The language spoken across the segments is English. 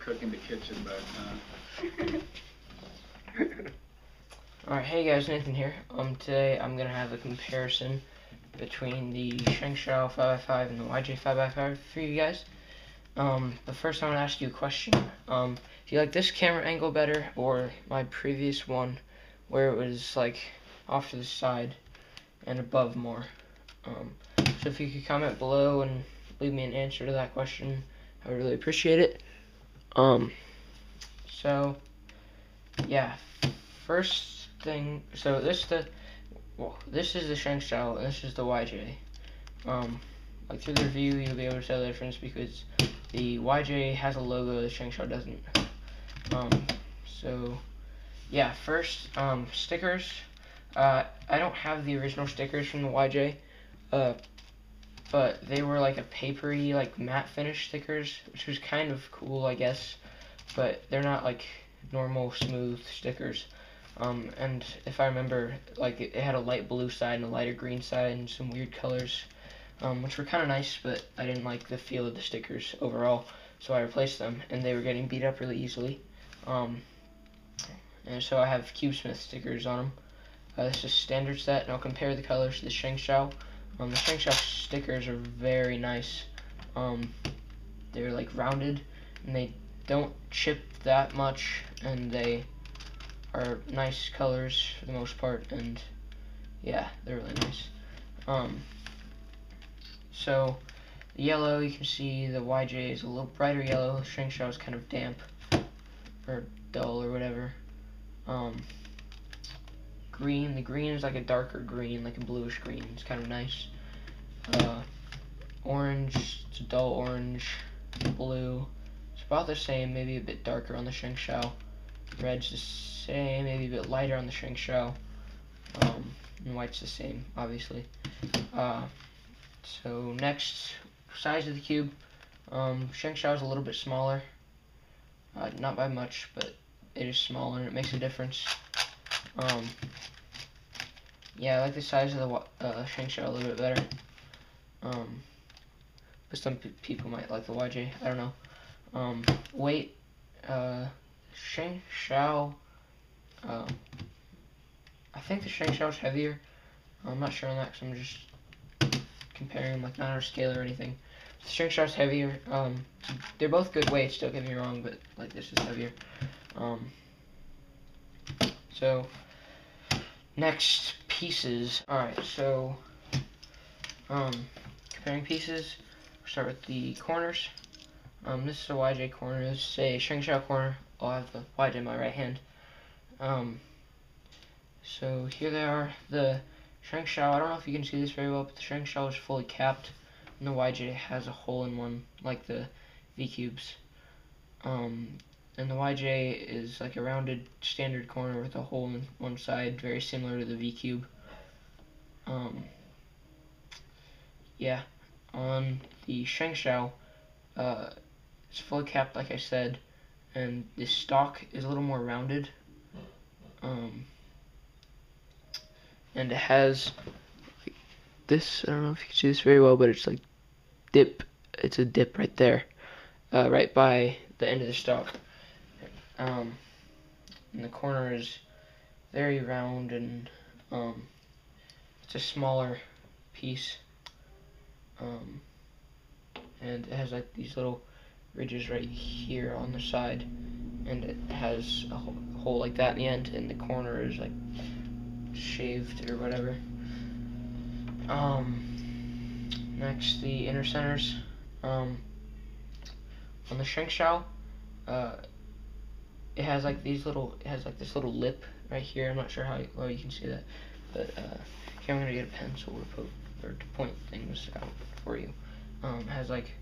cook in the kitchen, but Alright, hey guys, Nathan here. Today I'm gonna have a comparison between the Shengshou 5x5 and the YJ 5x5 for you guys. But first I want to ask you a question. Do you like this camera angle better or my previous one where it was like off to the side and above more? So if you could comment below and leave me an answer to that question, I would really appreciate it. So yeah, first thing, so this is the Shengshou and this is the YJ. Like through the review you'll be able to tell the difference because the YJ has a logo, the Shengshou doesn't. So yeah, first, stickers. I don't have the original stickers from the YJ, but they were like a papery, like matte finish stickers, which was kind of cool, I guess, but they're not like normal smooth stickers. And if I remember, like it had a light blue side and a lighter green side and some weird colors, which were kind of nice, but I didn't like the feel of the stickers overall, so I replaced them, and they were getting beat up really easily. And so I have CubeSmith stickers on them. This is standard set, and I'll compare the colors to the Shengshou. The Shengshou stickers are very nice. They're like rounded, and they don't chip that much, and they are nice colors for the most part, and yeah, they're really nice. So the yellow, you can see the YJ is a little brighter yellow, the Shengshou is kind of damp or dull or whatever. Green, the green is like a darker green, like a bluish green, it's kind of nice. Orange, it's a dull orange. Blue, it's about the same, maybe a bit darker on the Shengshou. Red's the same, maybe a bit lighter on the Shengshou. And white's the same, obviously. So next, size of the cube. Shengshou is a little bit smaller. Not by much, but it is smaller and it makes a difference. Yeah, I like the size of the Shengshou a little bit better. But some people might like the YJ, I don't know. Weight, Shengshou, I think the Shengshou is heavier. I'm not sure on that because I'm just comparing them, like not on a scale or anything. The Shengshou is heavier. They're both good weights, don't get me wrong, but like this is heavier. So next, pieces. Alright, so comparing pieces, we'll start with the corners. This is a YJ corner, this is a Shengshou corner. I'll have the YJ in my right hand. So here they are. The Shengshou, I don't know if you can see this very well, but the Shengshou is fully capped, and the YJ has a hole in one, like the V-Cubes. And the YJ is like a rounded standard corner with a hole in one side, very similar to the V-Cube. Yeah, on the Shengshou, it's fully capped like I said, and the stock is a little more rounded. And it has like this, I don't know if you can see this very well, but it's like it's a dip right there, right by the end of the stock. And the corner is very round, and it's a smaller piece, and it has like these little ridges right here on the side, and it has a hole like that in the end, and the corner is like shaved or whatever. Next, the inner centers. On the Shengshou, it has like this little lip right here. I'm not sure how well you can see that, but here I'm gonna get a pencil to point things out for you. It has like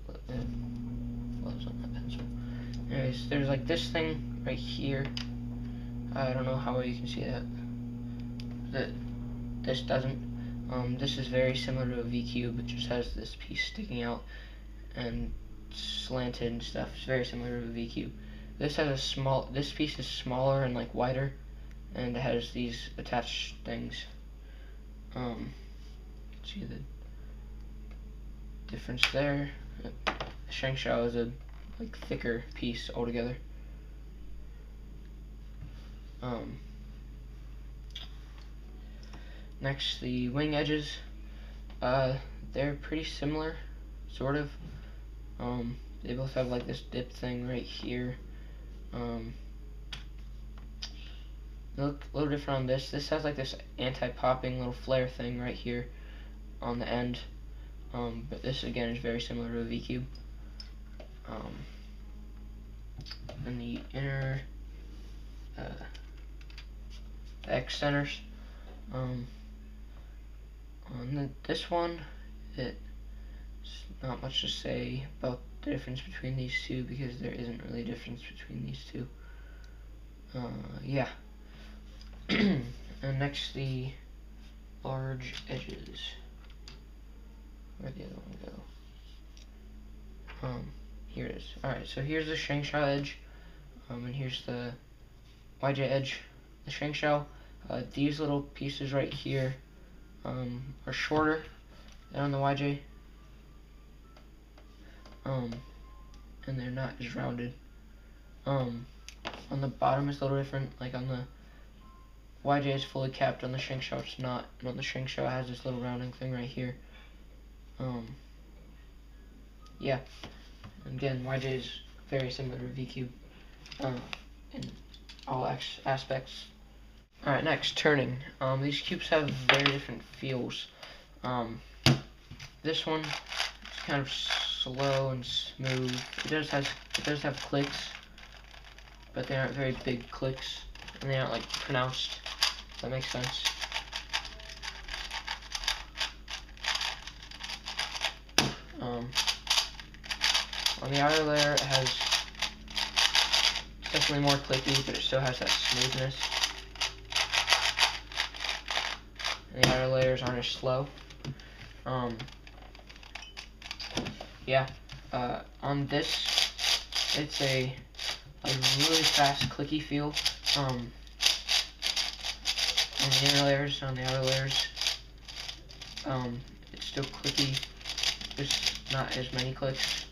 well, it's not that pencil. Anyways, there's like this thing right here. I don't know how well you can see that. This doesn't. This is very similar to a V-Cube. It just has this piece sticking out and slanted and stuff. It's very similar to a V-Cube. This piece is smaller and like wider, and it has these attached things. See the difference there. The Shengshou is a like thicker piece altogether. Next, the wing edges. They're pretty similar, sort of. They both have like this dip thing right here. They look a little different on this. This has like this anti-popping little flare thing right here on the end. But this again is very similar to a V-cube. And the inner X centers. On this one, it's not much to say about the difference between these two because there isn't really a difference between these two. Yeah. And next, the large edges. Where'd the other one go? Here it is. Alright, so here's the Shengshou edge, and here's the YJ edge. The Shengshou, these little pieces right here are shorter than on the YJ, and they're not as rounded. On the bottom is a little different, like on the YJ is fully capped, on the Shengshou it's not, and on the Shengshou it has this little rounding thing right here. Yeah, and again, YJ is very similar to V-cube in all aspects. Alright, next, turning. These cubes have very different feels. This one is kind of slow and smooth. It does have clicks, but they aren't very big clicks, and they aren't like pronounced. If that makes sense. On the outer layer, it has definitely more clicky, but it still has that smoothness. And the outer layers aren't as slow. Yeah. On this, it's a really fast, clicky feel. On the inner layers, on the outer layers, it's still clicky. There's not as many clicks.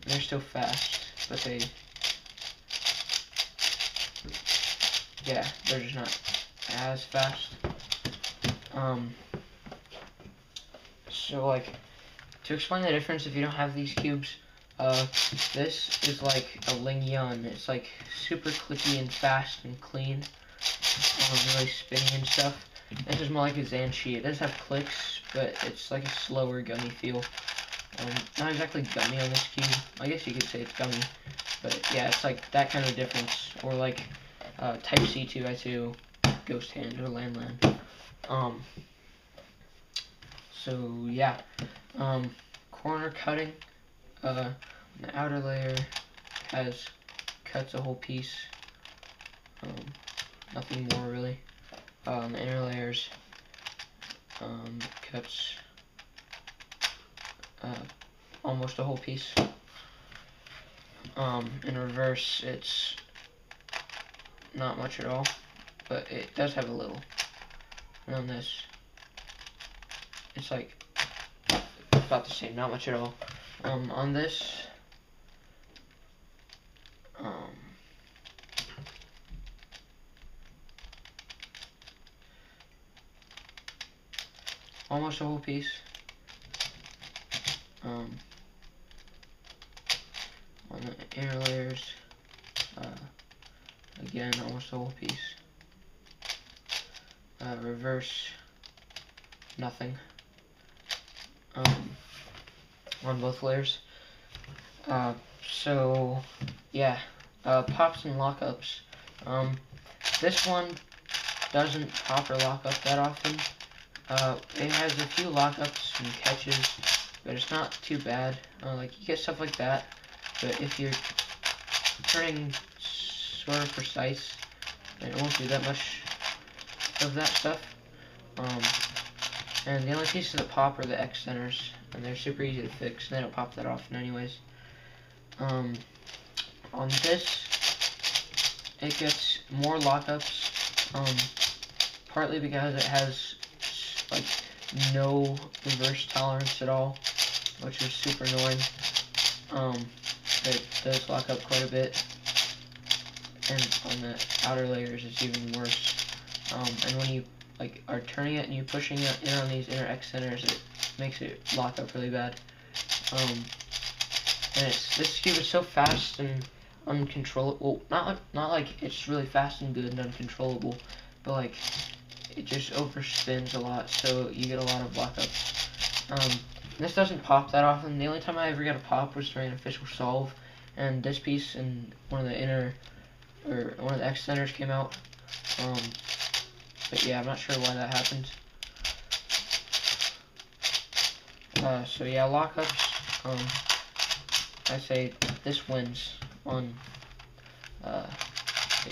They're still fast, but they're just not as fast. So like, to explain the difference, if you don't have these cubes, this is like a Ling Yun. It's like super clicky and fast and clean, really spinny and stuff. This is more like a Zanshi. It does have clicks, but it's like a slower gummy feel. Not exactly gummy on this cube. I guess you could say it's gummy, but yeah, it's like that kind of difference. Or like Type C 2x2, Ghost Hand, or Land. So yeah, corner cutting. The outer layer cuts a whole piece. Nothing more really. The inner layers cuts almost a whole piece. In reverse, it's not much at all, but it does have a little. And on this, it's like about the same, not much at all. On this, almost a whole piece. On the inner layers, again, almost a whole piece. Reverse, nothing. On both layers. So yeah, pops and lockups. This one doesn't pop or lock up that often. It has a few lockups and catches, but it's not too bad. Like, you get stuff like that, but if you're turning sort of precise, then it won't do that much of that stuff. And the only pieces that pop are the X centers, and they're super easy to fix, and they don't pop that often anyways. On this, it gets more lockups, partly because it has like no reverse tolerance at all. which is super annoying. It does lock up quite a bit, and on the outer layers it's even worse. And when you are turning it and you pushing it in on these inner X centers, it makes it lock up really bad. And this cube is so fast and uncontrollable. Not like it's really fast and good and uncontrollable, but like it just overspins a lot, so you get a lot of lockups. This doesn't pop that often. The only time I ever got a pop was during an official solve, and this piece and one of the X centers came out. But yeah, I'm not sure why that happened. So yeah, lockups. I say this wins on the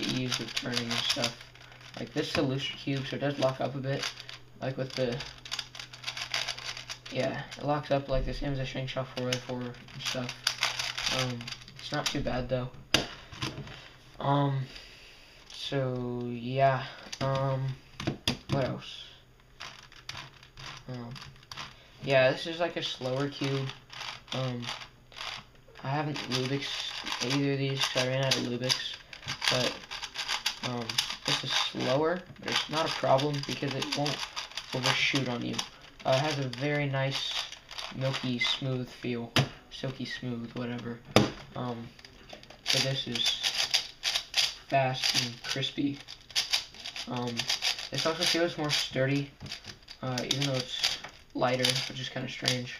ease of turning and stuff. Like this is a looser cube, so it does lock up a bit. Like with the, yeah, it locks up like the same as a Shengshou 4x4 and stuff. It's not too bad though. So yeah. What else? Yeah, this is like a slower cube. I haven't Lubix either of these because I ran out of Lubix, but this is slower, but it's not a problem because it won't overshoot on you. It has a very nice milky smooth feel, silky smooth, whatever. So this is fast and crispy. This also feels more sturdy, even though it's lighter, which is kind of strange.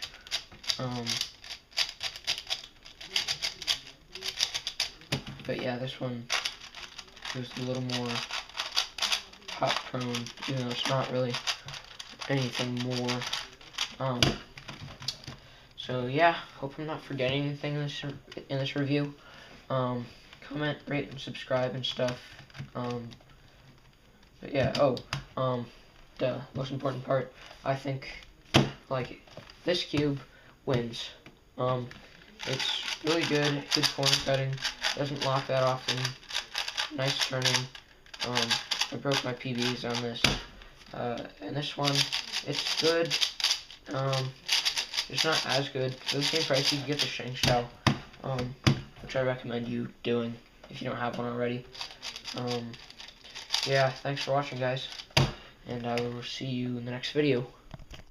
But yeah, this one is a little more pop prone, even though it's not really anything more. So yeah, hope I'm not forgetting anything in this review. Comment, rate, and subscribe and stuff. But yeah, the most important part, I think, like, this cube wins. It's really good corner cutting, doesn't lock that often, nice turning. I broke my PBs on this. And this one, it's good. It's not as good. For the same price, you can get the Shengshou, which I recommend you doing if you don't have one already. Yeah, thanks for watching, guys, and I will see you in the next video.